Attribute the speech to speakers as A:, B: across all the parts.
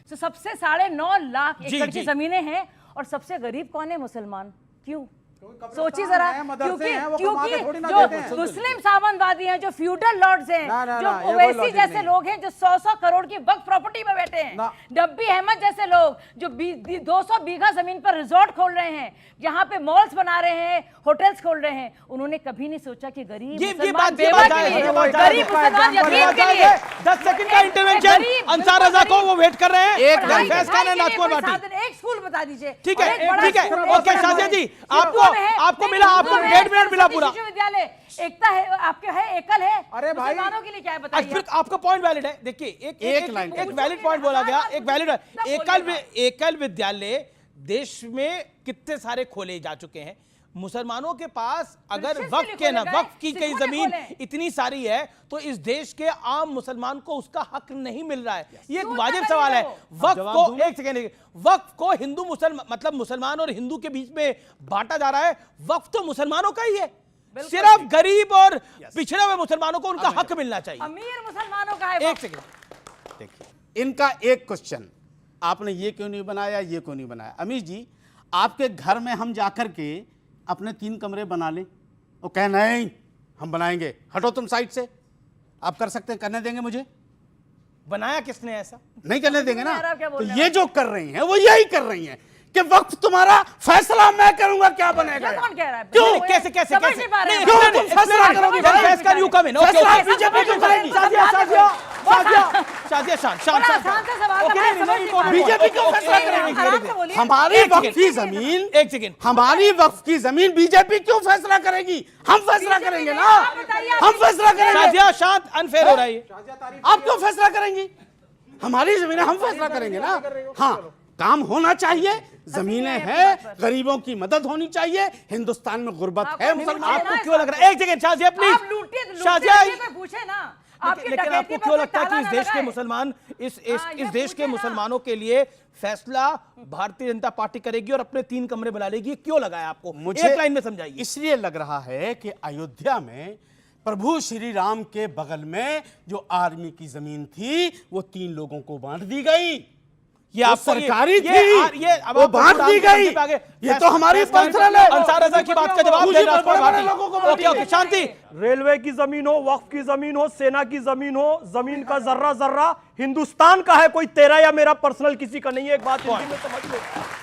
A: तो सबसे 9.5 लाख एकड़ की जमीनें हैं और सबसे गरीब कौन है? मुसलमान। क्यों? सोचिए जरा, क्योंकि जो मुस्लिम सामंतवादी हैं, जो फ्यूडल लॉर्ड्स हैं, जो ओवैसी जैसे लोग हैं, जो 100 करोड़ की वक्फ प्रॉपर्टी में बैठे हैं, डब्बी अहमद जैसे लोग जो 200 बीघा जमीन पर रिजॉर्ट खोल रहे हैं, यहाँ पे मॉल्स बना रहे हैं, होटल्स खोल रहे हैं, उन्होंने कभी नहीं सोचा कि गरीब मुसलमान बेवा के लिए, गरीब मुसलमान यतीम के लिए
B: 10 सेकंड का इंटरवेंशन। अंसार रजा को वो वेट कर रहे हैं। एक
A: स्कूल बता दीजिए।
B: ठीक है, ठीक है, ओके शाजिया जी, आपको मिला, आपको 1.5 मिनट मिला पूरा।
A: विश्वविद्यालय एकता है, आपके है, एकल है।
C: अरे भाई,
A: मुसलमानों के लिए क्या है बताइए?
B: फिर आपका पॉइंट वैलिड है। देखिए, एक वैलिड पॉइंट बोला गया, एक वैलिड एकल विद्यालय देश में कितने सारे खोले जा चुके हैं। मुसलमानों के पास अगर वक्फ की कई जमीन इतनी सारी है तो इस देश के आम मुसलमान को उसका हक नहीं मिल रहा है। ये एक वाजिब सवाल है। वक्फ को, एक सेकेंड, वक्फ को हिंदू मुसलमान मतलब मुसलमान और हिंदू के बीच में बांटा जा रहा है। वक्फ तो मुसलमानों का ही है, सिर्फ गरीब और पिछड़े हुए मुसलमानों को उनका हक मिलना चाहिए।
A: अमीर मुसलमानों का है।
B: एक सेकेंड,
C: देखिए, इनका एक क्वेश्चन, आपने ये क्यों नहीं बनाया, ये क्यों नहीं बनाया? अमीश जी, आपके घर में हम जाकर के अपने 3 कमरे बना लें, वो कह नहीं हम बनाएंगे, हटो तुम साइड से। आप कर सकते हैं, करने देंगे मुझे?
B: बनाया किसने ऐसा?
C: नहीं करने देंगे ना। तो ये जो कर रही हैं वो यही कर रही हैं कि वक्त तुम्हारा, फैसला मैं करूंगा क्या बनेगा।
A: कौन कह रहा है?
C: क्यों?
B: कैसे कैसे
A: समझ
B: कैसे
A: नहीं पा रहे हैं।
C: क्यों तुम फैसला करोगे?
B: फैसला क्यों कम है?
C: फैसला बीजेपी क्यों करेगी? बीजेपी क्यों फैसला करेगी? हमारी वक्फ की जमीन,
B: एक सेकेंड,
C: हमारी वक्फ की जमीन बीजेपी क्यों फैसला करेगी? हम फैसला करेंगे ना, हम फैसला करेंगे।
B: शांत, अनफेयर हो रहा है।
C: आप क्यों फैसला करेंगी? हमारी जमीनें हम फैसला करेंगे ना। हाँ, काम होना चाहिए, जमीनें हैं, गरीबों की मदद होनी चाहिए। हिंदुस्तान में गुर्बत है। मुसलमान
B: आपको क्यों लग रहा है? एक सेकंड शाजिया प्लीज, शाजिया,
A: पूछे ना।
B: लेकिन आपको क्यों लगता है कि इस देश के मुसलमान, इस देश के मुसलमानों के लिए फैसला भारतीय जनता पार्टी करेगी और अपने 3 कमरे बना लेगी? क्यों लगा है आपको? मुझे एक लाइन में समझाइए।
C: इसलिए लग रहा है कि अयोध्या में प्रभु श्री राम के बगल में जो आर्मी की जमीन थी वो 3 लोगों को बांट दी गई। ये आप सरकारी थी, वो बांट दी गई। ये तो हमारी पर्सनल है।
B: अंसार रजा की बात का जवाब दे रहा हूं। शांति।
D: रेलवे की जमीन हो, वक्फ की जमीन हो, सेना की जमीन हो, जमीन का जर्रा जर्रा हिंदुस्तान का है, कोई तेरा या मेरा पर्सनल किसी का नहीं है। एक बात हिंदी में समझ लो।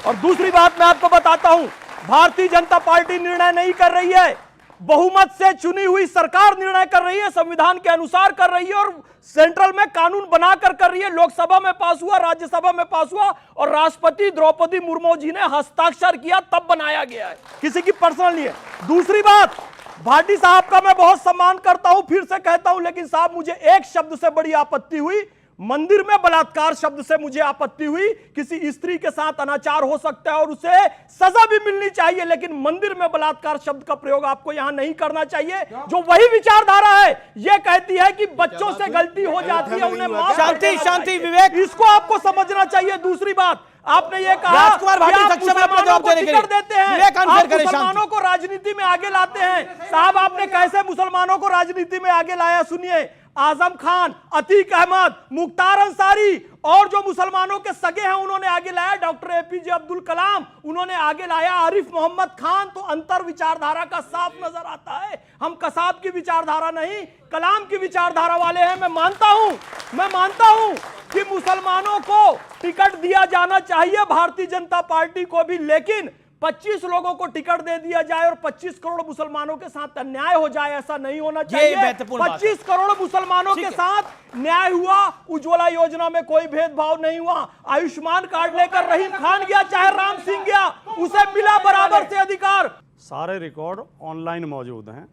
D: और दूसरी बात मैं आपको बताता हूं, भारतीय जनता पार्टी निर्णय नहीं कर रही है, बहुमत से चुनी हुई सरकार निर्णय कर रही है, संविधान के अनुसार कर रही है और सेंट्रल में कानून बनाकर कर रही है। लोकसभा में पास हुआ, राज्यसभा में पास हुआ और राष्ट्रपति द्रौपदी मुर्मू जी ने हस्ताक्षर किया, तब बनाया गया है, किसी की पर्सनल नहीं है। दूसरी बात, भाटी साहब का मैं बहुत सम्मान करता हूं, फिर से कहता हूं, लेकिन साहब मुझे एक शब्द से बड़ी आपत्ति हुई, मंदिर में बलात्कार शब्द से मुझे आपत्ति हुई। किसी स्त्री के साथ अनाचार हो सकता है और उसे सजा भी मिलनी चाहिए, लेकिन मंदिर में बलात्कार शब्द का प्रयोग आपको यहां नहीं करना चाहिए। जो वही विचारधारा है, यह कहती है कि बच्चों से गलती हो जाती है, उन्हें माफ।
B: शांति, शांति, विवेक,
D: इसको आपको समझना चाहिए। दूसरी बात, आपने ये कहा
B: राजकुमार भाटी सक्षम है अपना जवाब देने के लिए।
D: देते हैं, आप मुसलमानों को राजनीति में आगे लाते हैं। साहब, आपने कैसे मुसलमानों को राजनीति में आगे लाया? सुनिए, आजम खान, अतीक अहमद, मुख्तार अंसारी और जो मुसलमानों के सगे हैं उन्होंने आगे लाया, डॉक्टर एपीजे अब्दुल कलाम उन्होंने आगे लाया, आरिफ मोहम्मद खान। तो अंतर विचारधारा का साफ नजर आता है। हम कसाब की विचारधारा नहीं, कलाम की विचारधारा वाले हैं। मैं मानता हूं कि मुसलमानों को टिकट दिया जाना चाहिए, भारतीय जनता पार्टी को भी, लेकिन 25 लोगों को टिकट दे दिया जाए और 25 करोड़ मुसलमानों के साथ अन्याय हो जाए, ऐसा नहीं होना चाहिए। 25 करोड़ मुसलमानों के साथ न्याय हुआ, उज्ज्वला योजना में कोई भेदभाव नहीं हुआ, आयुष्मान कार्ड लेकर रहीम खान गया चाहे राम सिंह गया, उसे मिला बराबर से अधिकार।
E: सारे रिकॉर्ड ऑनलाइन मौजूद हैं।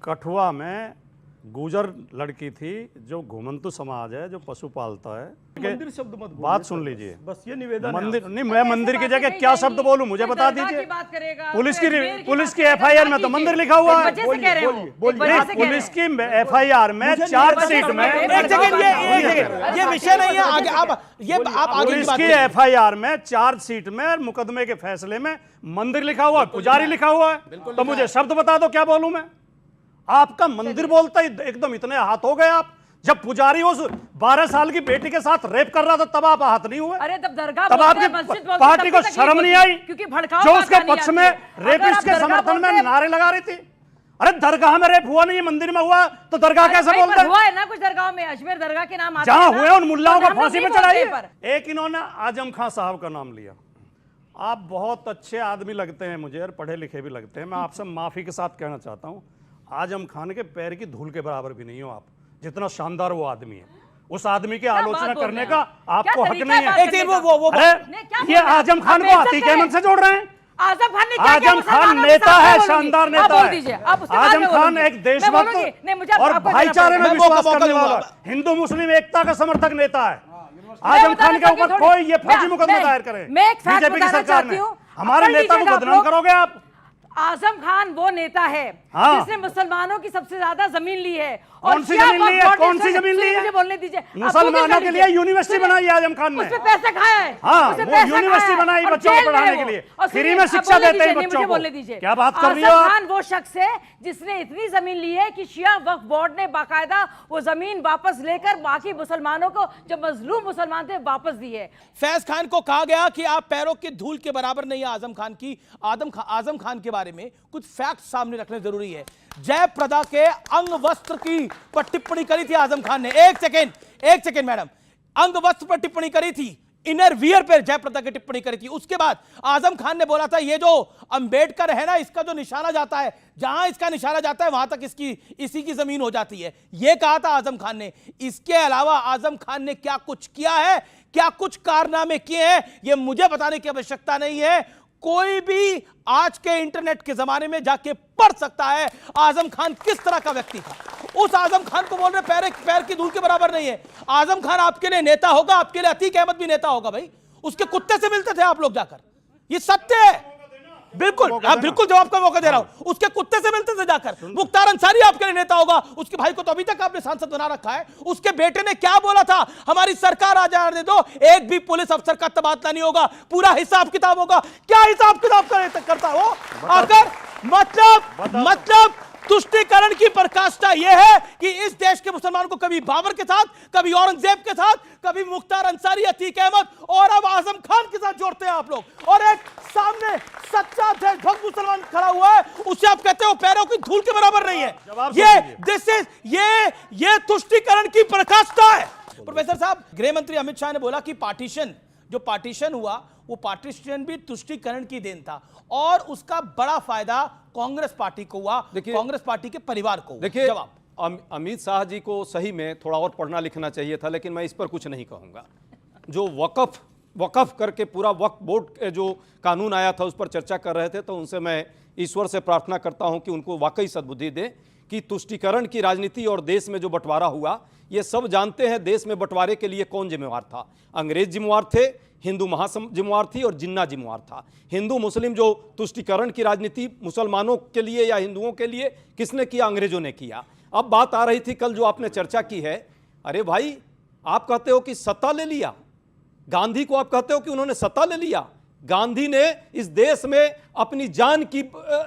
E: कठुआ में गुजर लड़की थी, जो घुमंतु समाज है, जो पशु पालता है।
D: मंदिर शब्द मत बोलिए,
E: बात सुन लीजिए,
D: बस ये निवेदन
E: मंदिर नहीं, मैं मंदिर की जगह क्या शब्द बोलूं मुझे बता दीजिए। पुलिस की FIR में तो मंदिर लिखा हुआ है। पुलिस की FIR में चार्जशीट में,
B: ये विषय नहीं है आगे, आप आगे
E: पुलिस की FIR में चार्जशीट में मुकदमे के फैसले में मंदिर लिखा हुआ है, पुजारी लिखा हुआ है। तो मुझे शब्द बता दो, क्या बोलूं मैं? आपका मंदिर बोलता ही एकदम इतने हाथ हो गए आप। जब पुजारी उस 12 साल की बेटी के साथ रेप कर रहा था तब आप आहत नहीं हुए?
A: अरे तब दरगाह
E: तब आपकी पार्टी को शर्म नहीं आई
A: क्योंकि भड़काऊ
E: जो
A: बात
E: उसके
A: करनी
E: पक्ष
A: आती
E: में
A: है।
E: रेपिस्ट के समर्थन में नारे लगा रही थी? अरे दरगाह में रेप हुआ नहीं, मंदिर में हुआ, तो दरगाह कैसे बोलते हैं?
A: हुआ है ना कुछ दरगाह में, अजमेर दरगाह के नाम आते
E: जहां
A: हैं ना,
E: हुए उन मुल्लाओं
A: तो
E: को
A: हम
E: फांसी
A: नहीं
E: में
A: बोलते
E: चढ़ाइए।
A: पर।
E: एक इन्होंने आजम खान साहब का नाम लिया। आप बहुत अच्छे आदमी लगते हैं मुझे और पढ़े लिखे भी लगते हैं। मैं आपसे माफी के साथ कहना चाहता हूं, आजम खान के पैर की धूल के बराबर भी नहीं हो आप, जितना शानदार वो आदमी है। उस आदमी की आलोचना करने का आपको हक नहीं है।
B: एक दिन वो
E: अरे ये आजम खान को अतीक अहमद से जोड़ रहे हैं।
A: आजम खान ने क्या किया?
E: आजम खान नेता है, शानदार नेता
A: बोल
E: है।
A: दीजिए, आप उसके बाद
E: आजम
A: में
E: खान
A: बोलूंगी।
E: एक
A: मैं
E: देशभक्त
A: बोलूंगी। नहीं, मुझे
E: और
A: आपको
E: भाईचारे में
B: मैं
E: विश्वास
B: मौका
E: करने वाला,
B: दूंगा।
E: हिंदू मुस्लिम एकता का समर्थक नेता है। आजम खान के ऊपर कोई ये फर्जी मुकदमा दायर करे
A: मैं एक फैक्ट
E: बीजेपी की
A: बताना
E: सरकार
A: चाहती
E: ने।
A: हूं।
E: हमारे
A: पढ़
E: नेता को
A: लीजिएगा आप
E: बदनाम
A: लोग।
E: करोगे आप।
A: आजम खान वो नेता है
E: हाँ।
A: जिसने मुसलमानों की सबसे ज्यादा जमीन ली है।
E: कौन सी
A: क्या
E: जमीन ली है?
A: वक्त
E: कौन सी
A: सुनिए,
E: जमीन ली है?
A: मुझे बोलने दीजिए। आप
E: मुसलमानों
A: गूगल कर
E: के लिए
A: लीजिए।
E: यूनिवर्सिटी
A: सुनिए,
E: बनाई है आजम खान ने।
A: उसपे पैसे खाए हैं।
E: हाँ,
A: उसपे
E: वो
A: पैसे
E: यूनिवर्सिटी
A: खाए हैं
E: बनाई
A: और
E: बच्चों को
A: जेल में
E: पढ़ाने
A: है
E: के
A: वो।
E: लिए।
A: और
E: फ्री
A: सुनिए,
E: में
A: आप
E: शिक्षा
A: बोलने
E: देते हैं
A: दीजिए,
E: बच्चों
A: मुझे
E: को।
A: बोलने दीजिए।
E: क्या बात कर रही हो
A: आजम
E: आप?
A: खान वो शख्स है जिसने इतनी जमीन ली है कि शिया वक्फ बोर्ड ने बाकायदा वो जमीन वापस लेकर बाकी मुसलमानों को, जो मजलूम मुसलमान थे, वापस दी है।
B: फैज खान को कहा गया कि आप पैरों की धूल के बराबर नहीं है आजम खान की। आजम खान के बारे में कुछ फैक्ट सामने रखने जरूरी है। जयप्रदा के अंग वस्त्र की पर टिप्पणी करी थी आजम खान ने। एक सेकेंड मैडम, अंग वस्त्र पर टिप्पणी करी थी, इनर वियर पर जयप्रदा की टिप्पणी करी थी। उसके बाद आजम खान ने बोला था ये जो अंबेडकर है ना, इसका जो निशाना जाता है, जहां इसका निशाना जाता है वहां तक इसी की जमीन हो जाती है, यह कहा था आजम खान ने। इसके अलावा आजम खान ने क्या कुछ किया है, क्या कुछ कारनामे किए हैं, यह मुझे बताने की आवश्यकता नहीं है। कोई भी आज के इंटरनेट के जमाने में जाके पढ़ सकता है आजम खान किस तरह का व्यक्ति था। उस आजम खान को बोल रहे पैर की धूल के बराबर नहीं है। आजम खान आपके लिए नेता होगा, आपके लिए अतीक अहमद भी नेता होगा भाई। उसके कुत्ते से मिलते थे आप लोग जाकर, ये सत्य है। बिल्कुल, आप बिल्कुल जवाब का मौका दे रहा हूं। उसके कुत्ते से मिलते थे जाकर। मुख्तार अंसारी आपके लिए नेता होगा, उसके भाई को तो अभी तक आपने सांसद बना रखा है। उसके बेटे ने क्या बोला था, हमारी सरकार आ जाने दो, एक भी पुलिस अफसर का तबादला नहीं होगा, पूरा हिसाब किताब होगा। क्या हिसाब किताब करता वो आकर? मतलब तुष्टीकरण की पराकाष्ठा यह है कि इस देश के मुसलमानों को कभी बाबर के साथ, कभी औरंगजेब के साथ, कभी मुख्तार अंसारी, अतीक अहमद और अब आजम खान के साथ जोड़ते हैं आप लोग। और एक सामने सच्चा देशभक्त मुसलमान खड़ा हुआ है, उसे आप कहते हो पैरों की धूल के बराबर नहीं है। ये तुष्टीकरण की पराकाष्ठा है। प्रोफेसर साहब, गृह मंत्री अमित शाह ने बोला कि पार्टीशन हुआ, वो पार्टीशन भी तुष्टीकरण की देन था और उसका बड़ा फायदा कांग्रेस पार्टी को हुआ, कांग्रेस पार्टी के परिवार को।
F: देखिए,
B: जवाब,
F: अमित शाह जी को सही में थोड़ा और पढ़ना लिखना चाहिए था, लेकिन मैं इस पर कुछ नहीं कहूंगा। जो वक्फ करके पूरा वक्फ बोर्ड जो कानून आया था उस पर चर्चा कर रहे थे, तो उनसे मैं ईश्वर से प्रार्थना करता हूं कि उनको वाकई सद्बुद्धि दे कि तुष्टीकरण की राजनीति और देश में जो बंटवारा हुआ, ये सब जानते हैं देश में बंटवारे के लिए कौन जिम्मेवार था। अंग्रेज जिम्मेवार थे, हिंदू महासंघ जिम्मेवार थी और जिन्ना जिम्मेवार था। हिंदू मुस्लिम जो तुष्टीकरण की राजनीति मुसलमानों के लिए या हिंदुओं के लिए किसने किया? अंग्रेजों ने किया। अब बात आ रही थी कल जो आपने चर्चा की है, अरे भाई आप कहते हो कि सत्ता ले लिया, गांधी को आप कहते हो कि उन्होंने सत्ता ले लिया। गांधी ने इस देश में अपनी जान की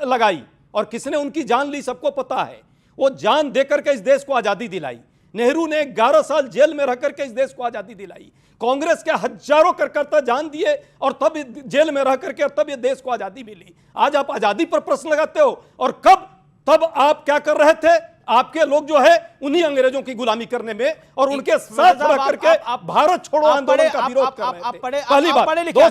F: लगाई और किसने उनकी जान ली सबको पता है। वो जान देकर के इस देश को आजादी दिलाई। नेहरू ने 11 साल जेल में रहकर के इस देश को आजादी दिलाई। कांग्रेस के हजारों कार्यकर्ता जान दिए और तब जेल में रह करके और तब ये देश को आजादी मिली। आज आप आजादी पर प्रश्न लगाते हो और तब आप क्या कर रहे थे? आपके लोग जो है उन्हीं अंग्रेजों की गुलामी करने में और उनके साथ रह करके भारत छोड़ो आंदोलन का विरोध कर रहे थे। पहली बात, 2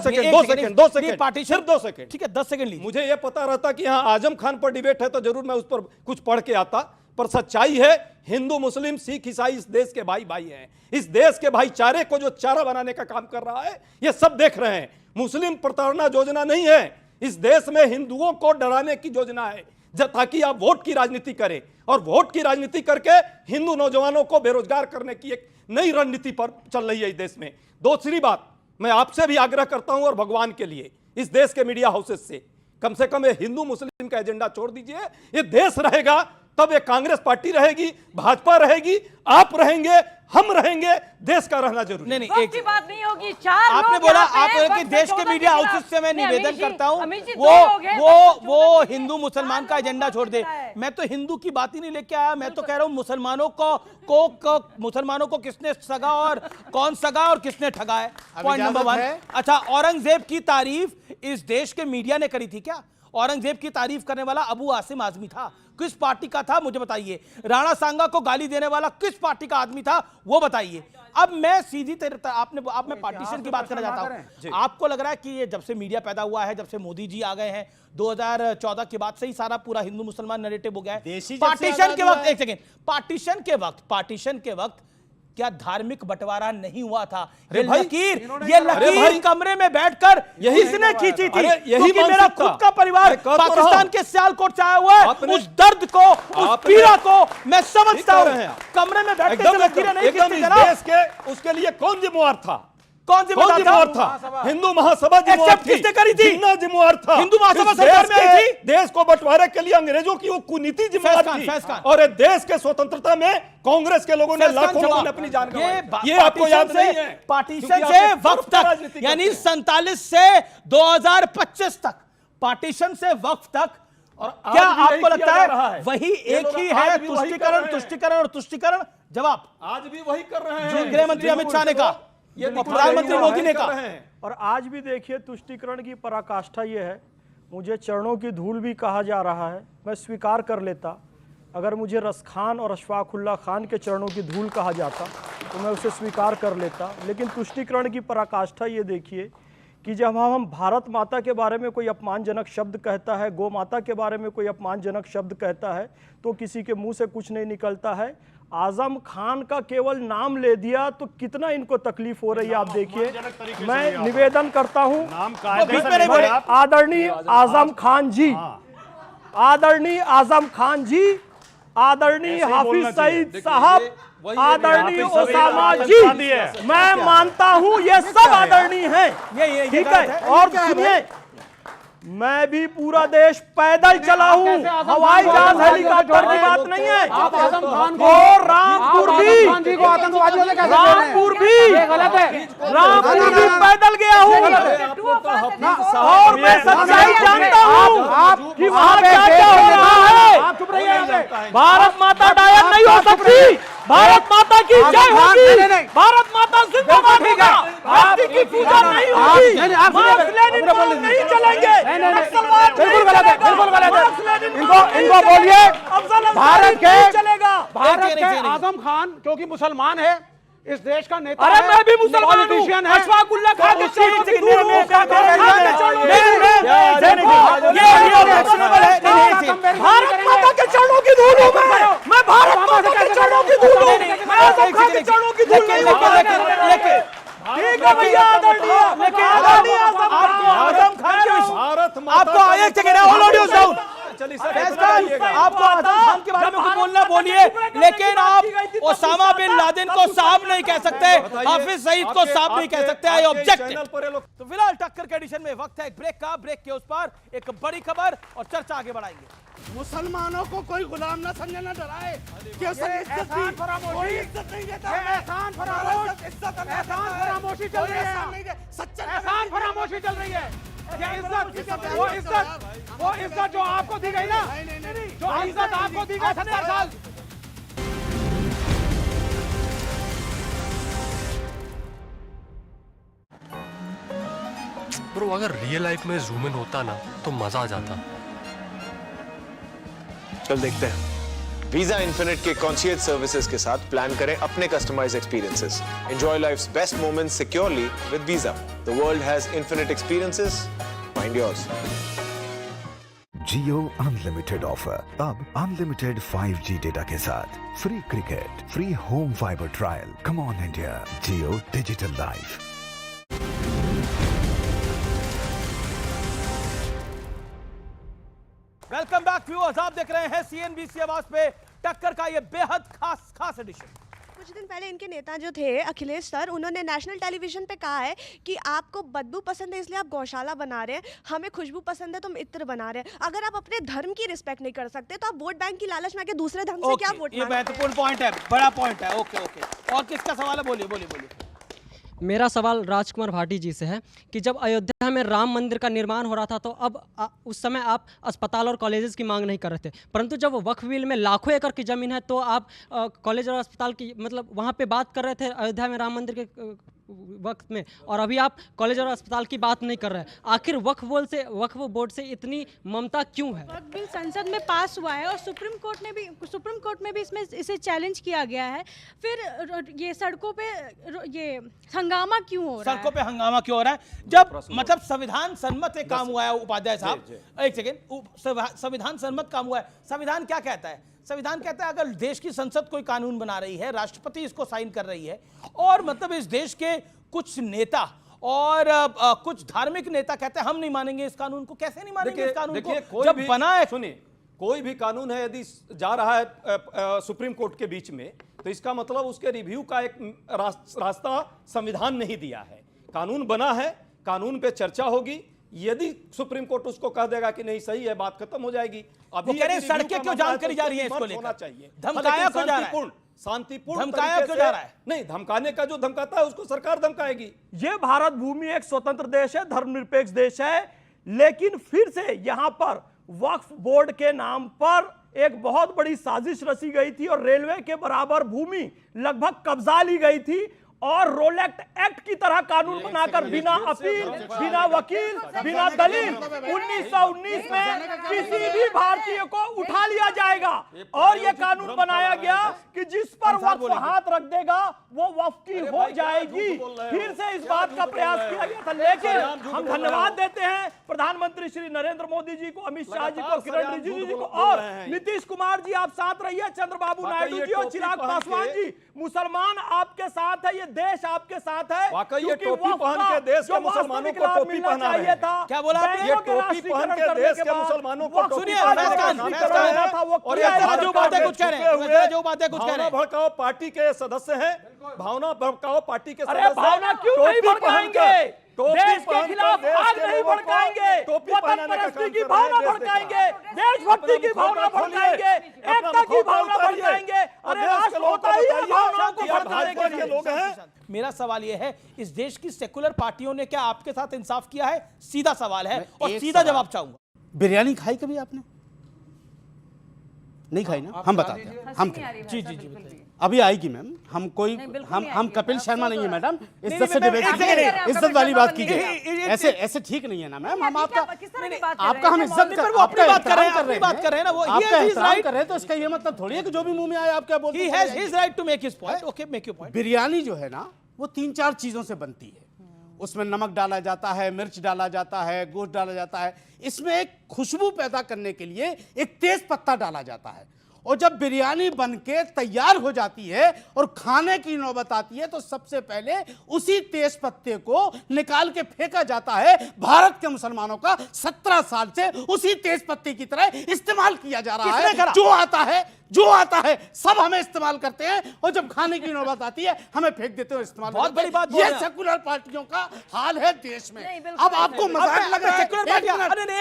F: सेकंड
B: पार्टीशन,
F: 2 सेकंड,
B: ठीक है, 10 सेकंड लीजिए।
F: मुझे यह पता रहता कि यहाँ आजम खान पर डिबेट है तो जरूर मैं उस पर कुछ पढ़ के आता, पर सच्चाई है हिंदू मुस्लिम सिख ईसाई इस देश के भाई भाई हैं। इस देश के भाईचारे को जो चारा बनाने का काम कर रहा है ये सब देख रहे हैं। मुस्लिम प्रताड़ना योजना नहीं है, इस देश में हिंदुओं को डराने की योजना है ताकि आप वोट की राजनीति करें और वोट की राजनीति करके हिंदू नौजवानों को बेरोजगार करने की एक नई रणनीति पर चल रही है इस देश में। दूसरी बात, मैं आपसे भी आग्रह करता हूं और भगवान के लिए इस देश के मीडिया हाउसेस से कम ये हिंदू मुस्लिम का एजेंडा छोड़ दीजिए। ये देश रहेगा तब ये कांग्रेस पार्टी रहेगी, भाजपा रहेगी, आप रहेंगे, हम रहेंगे, देश का रहना जरूरी।
B: नहीं
A: वक्त की बात नहीं होगी। चार
B: आपने
A: लोग
B: बोला,
A: यहाँ पे
B: आप
A: हैं,
B: बोले कि
A: वक्त
B: देश के
A: 14
B: मीडिया
A: खिलाफ।
B: हाउसेस से मैं
A: नहीं,
B: निवेदन
A: अमीर जी,
B: करता हूं
A: अमीर जी, दो लोग हैं, वक्त 14
B: वो
A: खिलाफ
B: हिंदू
A: है।
B: मुसलमान का एजेंडा छोड़ दे।
A: होता है।
B: मैं तो हिंदू की बात ही नहीं लेके आया, मैं तो कह रहा हूं मुसलमानों को किसने सगा और कौन सगा और किसने ठगा है। Point number 1। अच्छा, औरंगजेब की तारीफ इस देश के मीडिया ने करी थी क्या? औरंगजेब की तारीफ करने वाला अबू आसिम आजमी था, किस पार्टी का था मुझे बताइए। राणा सांगा को गाली देने वाला किस पार्टी का आदमी था वो बताइए। अब मैं सीधी आप मैं पार्टीशन की बात करना चाहता हूं। आपको लग रहा है कि ये जब से मीडिया पैदा हुआ है, जब से मोदी जी आ गए हैं 2014 के बाद से ही सारा पूरा हिंदू मुसलमान नैरेटिव हो गया है? पार्टीशन के वक्त, एक सेकेंड, पार्टीशन के वक्त क्या धार्मिक बंटवारा नहीं हुआ था? ये लकीर कमरे में बैठकर इसने खींची थी, क्योंकि मेरा खुद का परिवार पाकिस्तान के सियालकोट से आया हुआ है। उस दर्द को, उस पीड़ा को मैं समझता हूं। कमरे में बैठ के लकीरें नहीं खींचती जनाब।
F: देश के उसके लिए कौन जिम्मेवार था?
B: कौन जिम्मेदार
F: था? हिंदू महासभा जिम्मेवार थी।
B: किसने करी थी?
F: जिन्ना जिम्मेवार था।
B: हिंदू महासभा सरकार में आई थी।
F: देश को बंटवारे के लिए अंग्रेजों की वो कुनीति जिम्मेवार थी। और देश के स्वतंत्रता में कांग्रेस के लोगों ने, लाखों लोगों ने अपनी जान गंवाई। ये आपको याद नहीं है?
B: पार्टीशन से वक्त तक, यानी 47 से 2025 तक, पार्टीशन से वक्त तक, और क्या आपको लगता है वही एक ही है? तुष्टिकरण और तुष्टिकरण। जवाब
F: आज भी वही कर रहे हैं।
B: गृह मंत्री अमित शाह ने कहा, प्रधानमंत्री मोदी ने कहा।
D: और आज भी देखिए तुष्टिकरण की पराकाष्ठा ये है, मुझे चरणों की धूल भी कहा जा रहा है। मैं स्वीकार कर लेता, अगर मुझे रसखान और अशफाकुल्ला खान के चरणों की धूल कहा जाता तो मैं उसे स्वीकार कर लेता। लेकिन तुष्टिकरण की पराकाष्ठा ये देखिए कि जब हम भारत माता के बारे में कोई अपमानजनक शब्द कहता है, गौ माता के बारे में कोई अपमानजनक शब्द कहता है, तो किसी के मुंह से कुछ नहीं निकलता है। आजम खान का केवल नाम ले दिया तो कितना इनको तकलीफ हो रही है, आप देखिए। मैं निवेदन करता हूं, आदरणीय आजम खान जी, आदरणीय आजम खान जी, आदरणीय हाफिज सईद साहब, आदरणीय ओसामा जी, मैं मानता हूं ये सब आदरणीय हैं, ठीक है। और सुनिए, मैं भी पूरा देश पैदल चला हूं, हवाई जहाज हेलीकॉप्टर की बात नहीं है।
C: आप आजम खान को,
D: और रामपुर भी,
C: आतंकवादियों से कैसे
D: रामपुर भी,
C: गलत है,
D: रामपुर भी पैदल गया हूं। और मैं सच्चाई जानता हूं कि वहां क्या क्या हो रहा है।
C: आप चुप रहिए।
D: भारत माता डायन नहीं हो सकती, भारत माता की जय होगी, भारत माता जिंदाबाद होगा, भक्ति की पूजा नहीं होगी, मार्क्स लेनिन नहीं चलेंगे, नक्सलवाद
C: बिल्कुल गलत है, बिल्कुल गलत है। इनको बोलिए भारत के आजम खान क्योंकि मुसलमान है, इस देश का नेता
D: अरे
C: है,
D: मैं भी मुसलमान हूं, अशफाकुल्ला खान के चरणों की धूल हूं, भारत माता के चरणों की धूल हूं, मैं भारत माता के चरणों की धूल हूं, मैं आजम खान के चरणों की धूल नहीं हूं। ठीक है भैया, आदरणीय
B: आजम खान आपको एक सेकंड, ऑल ऑडियोज डाउन। आपको आजम खान के बारे में कुछ बोलना बोलिए, लेकिन आप ओसामा बिन लादेन को साहब नहीं कह सकते, हाफिज सईद को साहब नहीं कह सकते। I object. तो फिलहाल टक्कर के एडिशन में वक्त है एक ब्रेक का। ब्रेक के उस पर एक बड़ी खबर और चर्चा आगे बढ़ाएंगे।
C: मुसलमानों को कोई गुलाम ना समझे, ना डराए कि उसे इज्जत नहीं देता, एहसान फरामोशी चल रही है, एहसान फरामोशी चल रही है। ये इज्जत, वो इज्जत जो आपको दी गई ना, जो इज्जत आपको दी गई 70 साल।
G: ब्रो, अगर रियल लाइफ में जूम इन होता ना तो मजा आ जाता।
H: चल देखते हैं। वीजा इन्फिनिट के कॉन्शियस सर्विसेज के साथ प्लान करें अपने customised experiences. Enjoy life's best moments securely with Visa. The world has infinite experiences, find yours.
I: Jio unlimited offer, अब अनलिमिटेड 5G डेटा के साथ free cricket, free home fibre trial. Come on India, Jio digital life.
B: Welcome back viewers, आप देख रहे हैं CNBC आवाज पे टक्कर का ये बेहद खास एडिशन।
J: कुछ दिन पहले इनके नेता जो थे अखिलेश सर, उन्होंने नेशनल टेलीविजन पे कहा है कि आपको बदबू पसंद है इसलिए आप गौशाला बना रहे हैं, हमें खुशबू पसंद है तो हम इत्र बना रहे हैं। अगर आप अपने धर्म की रिस्पेक्ट नहीं कर सकते तो आप वोट बैंक की लालच में आके दूसरे धर्म से क्या वोट
B: ये महत्वपूर्ण पॉइंट है, बड़ा पॉइंट है। ओके ओके, और किसका सवाल है? बोलिए बोलिए बोलिए।
K: मेरा सवाल राजकुमार भाटी जी से है कि जब अयोध्या में राम मंदिर का निर्माण हो रहा था तो अब उस समय आप अस्पताल और कॉलेजेस की मांग नहीं कर रहे थे, परंतु जब वक्फ बिल में लाखों एकड़ की ज़मीन है तो आप कॉलेज और अस्पताल की मतलब वहाँ पे बात कर रहे थे अयोध्या में राम मंदिर के वक्त में, और अभी आप कॉलेज और अस्पताल की बात नहीं कर रहे हैं। आखिर वक्फ बोर्ड से इतनी ममता क्यों है?
L: वक्फ बिल संसद में पास हुआ है और सुप्रीम कोर्ट में भी इसमें इसे चैलेंज किया गया है। फिर ये सड़कों पे ये हंगामा क्यों हो रहा है?
B: सड़कों पे हंगामा क्यों हो रहा है? जब मतलब संविधान सम्मत एक काम हुआ है उपाध्याय साहब, एक सेकेंड, संविधान सम्मत काम हुआ है। संविधान क्या कहता है? संविधान कहता है अगर देश की संसद कोई कानून बना रही है, राष्ट्रपति इसको साइन कर रही है, और मतलब इस देश के कुछ नेता और कुछ धार्मिक नेता कहते हैं हम नहीं मानेंगे इस कानून को, कैसे नहीं मानेंगे इस कानून को? जब बना है,
F: सुनिए, कोई भी कानून है यदि जा रहा है सुप्रीम कोर्ट के बीच में, तो इसका मतलब उसके रिव्यू का एक रास्ता संविधान नहीं दिया है। कानून बना है, कानून पे चर्चा होगी, यदि सुप्रीम कोर्ट उसको कह देगा कि नहीं सही है, बात खत्म हो जाएगी।
B: अभी कह रहे हैं सड़कें क्यों जाम करी जा रही है, इसको लेकर
F: चाहिए
B: धमकाया क्यों जा रहा है?
F: शांतिपूर्ण
B: धमकाया क्यों जा रहा है?
F: नहीं, धमकाने का जो धमकाता है उसको सरकार धमकाएगी।
D: ये भारत भूमि एक स्वतंत्र देश है, धर्मनिरपेक्ष देश है, लेकिन फिर से यहां पर वक्फ बोर्ड के नाम पर एक बहुत बड़ी साजिश रची गई थी और रेलवे के बराबर भूमि लगभग कब्जा ली गई थी, और रोलेक्ट एक्ट की तरह कानून बनाकर बिना अपील, बिना वकील, बिना दलील 1919 में किसी भी भारतीय को उठा लिया जाएगा। और यह कानून बनाया गया कि जिस पर वक्फ हाथ रख देगा वो वक्फ की हो जाएगी। फिर से इस बात का प्रयास किया गया था, लेकिन हम धन्यवाद देते हैं प्रधानमंत्री श्री नरेंद्र मोदी जी को, अमित शाह जी को, किरण रिजिजू जी को और नीतीश कुमार जी आप साथ रहिए, चंद्रबाबू नायडू जी और चिराग पासवान जी। मुसलमान आपके साथ है, ये देश आपके साथ है।
F: वाकई ये टोपी पहन के देश के मुसलमानों को टोपी पहना रहे हैं।
B: क्या बोला आपने?
F: ये टोपी पहन के देश के मुसलमानों को टोपी
B: और ये जो बातें कुछ कह रहे हैं, जो बातें कुछ कह रहे हैं,
F: भड़काओ पार्टी के सदस्य हैं, भावना भड़काओ पार्टी के सदस्य।
D: अरे भावना क्यों नहीं भड़काएंगे? देश के खिलाफ आग नहीं भड़काएंगे, वतन परस्ती की भावना भड़काएंगे, देशभक्ति की भावना भड़काएंगे, एकता की भावना भड़काएंगे। अरे राष्ट्र होता ही है भावनाओं को भड़काने के लोग हैं।
B: मेरा सवाल यह है, इस देश की सेकुलर पार्टियों ने क्या आपके साथ इंसाफ किया है? सीधा सवाल है और सीधा जवाब चाहूंगा।
C: बिरयानी खाई कभी आपने? नहीं खाई ना? हम बताते हैं, हम
B: जी जी जी
C: अभी आएगी मैम। हम कोई हम कपिल शर्मा नहीं है मैडम, इज्जत से डिबेट कीजिए, इज्जत वाली बात कीजिए। ऐसे ठीक नहीं है ना मैम। हम आपका हम इज्जत आपका बात कर रहे हैं ना, वो आपका एहतराम कर रहे हैं, तो इसका ये मतलब थोड़ी है कि जो भी मुंह में आए आप क्या बोलते हैं।
B: He has his right to make his point. Okay, make your point.
C: Biryani जो है ना वो 3-4 चीजों से बनती है। उसमें नमक डाला जाता है, मिर्च डाला जाता है, गोश्त डाला जाता है। इसमें एक खुशबू पैदा करने के लिए एक तेज पत्ता डाला जाता है, और जब बिरयानी बनके तैयार हो जाती है और खाने की नौबत आती है तो सबसे पहले उसी तेज पत्ते को निकाल के फेंका जाता है। भारत के मुसलमानों का 17 साल से उसी तेज पत्ते की तरह इस्तेमाल किया जा रहा है। जो आता है सब हमें इस्तेमाल करते हैं, और जब खाने की नौबत आती है हमें फेंक देते हो इस्तेमाल।
B: बहुत बड़ी बात
C: ये सेकुलर पार्टियों का हाल है देश में। अब आपको मजाक लग रहा है,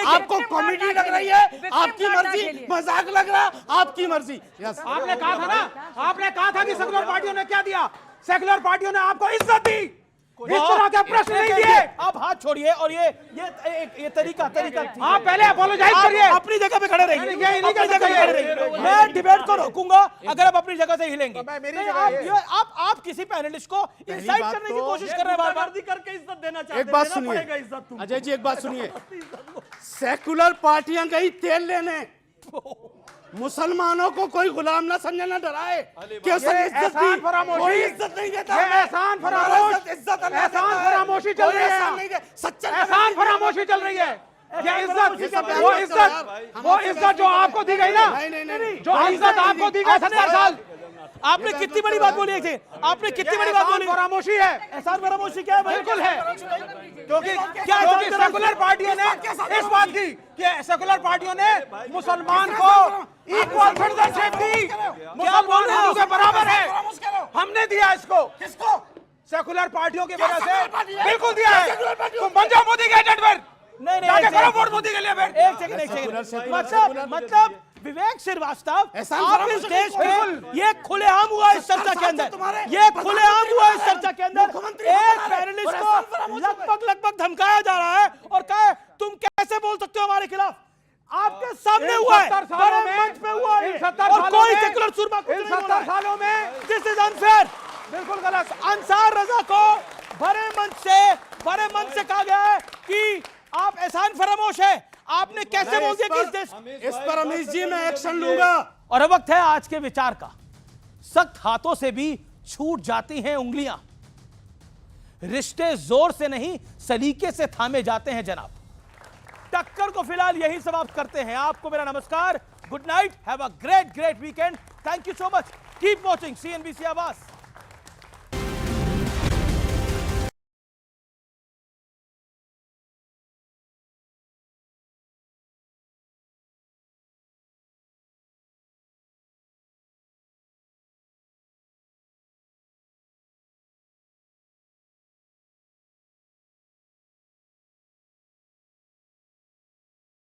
C: आपको कॉमेडी लग रही है, आपकी मर्जी, मजाक लग रहा है, आपकी मर्जी।
D: आपने कहा था ना, आपने कहा था कि सेकुलर पार्टियों ने क्या दिया? सेकुलर पार्टियों ने आपको इज्जत दी, इस तरह के प्रश्न नहीं दिए।
B: आप हाथ छोड़िए, और ये तरीका
D: आप पहले अपोलोजाइज करिए,
B: अपनी जगह पे खड़े रहिए। मैं डिबेट को रोकूंगा अगर आप अपनी जगह से हिलेंगे। आप किसी पैनलिस्ट को इंसाइट करने की कोशिश कर रहे हैं, बार-बार
D: करके इज्जत देना चाहते हैं।
C: एक बात सुनिए अजय जी, एक बात सुनिए, सेकुलर पार्टियां गई तेल लेने, मुसलमानों को कोई गुलाम ना समझे, ना डराए। कोई इज्जत नहीं देता।
D: एहसान फरामोशी चल रही है, सच्चा एहसान फरामोशी चल रही है। ये वो इज्जत जो आपको दी गई ना, जो इज्जत आपको दी गई 70 साल,
B: आपने कितनी बड़ी बात बोली है? आपने कितनी बड़ी बात बोली?
D: फरामोशी है।
B: एहसान फरामोशी क्या है?
D: बिल्कुल है, क्योंकि सेकुलर पार्टियों ने इस बात की कि सेकुलर पार्टियों ने मुसलमान को
B: इक्वल सिटीजनशिप दी, क्या बोल रहे हो? बराबर है, हमने दिया इसको। किसको? सेकुलर पार्टियों की वजह से बिल्कुल दिया है। तुम बन जाओ मोदी के एजेंट फिर। नहीं करो वोट मोदी के लिए फिर। एक सेकंड मतलब विवेक श्रीवास्तव, आप इस देश के, ये खुलेआम हुआ इस चर्चा के अंदर, ये खुलेआम हुआ इस चर्चा के अंदर, एक पैनलिस्ट को लगभग धमकाया जा रहा है और कहा तुम कैसे बोल सकते हो हमारे खिलाफ। आपके सामने हुआ है, बड़े मंच पे हुआ है, और कोई सेकुलर सुरमा कुछ नहीं बोला है। 70 सालों में दिस इज अनफेयर, बिल्कुल गलत। अंसार रजा को बड़े मंच से कहा गया है कि आप एहसान फरामोश है। आपने कैसे बोल दिया कि इस पर अमीश जी मैं एक्शन लूंगा। और अब वक्त है आज के विचार का। सख्त हाथों से भी छूट जाती हैं उंगलियां, रिश्ते जोर से नहीं सलीके से थामे जाते हैं जनाब। टक्कर को फिलहाल यही समाप्त करते हैं। आपको मेरा नमस्कार, good night, have a great weekend, thank you so much, keep watching CNBC आवाज।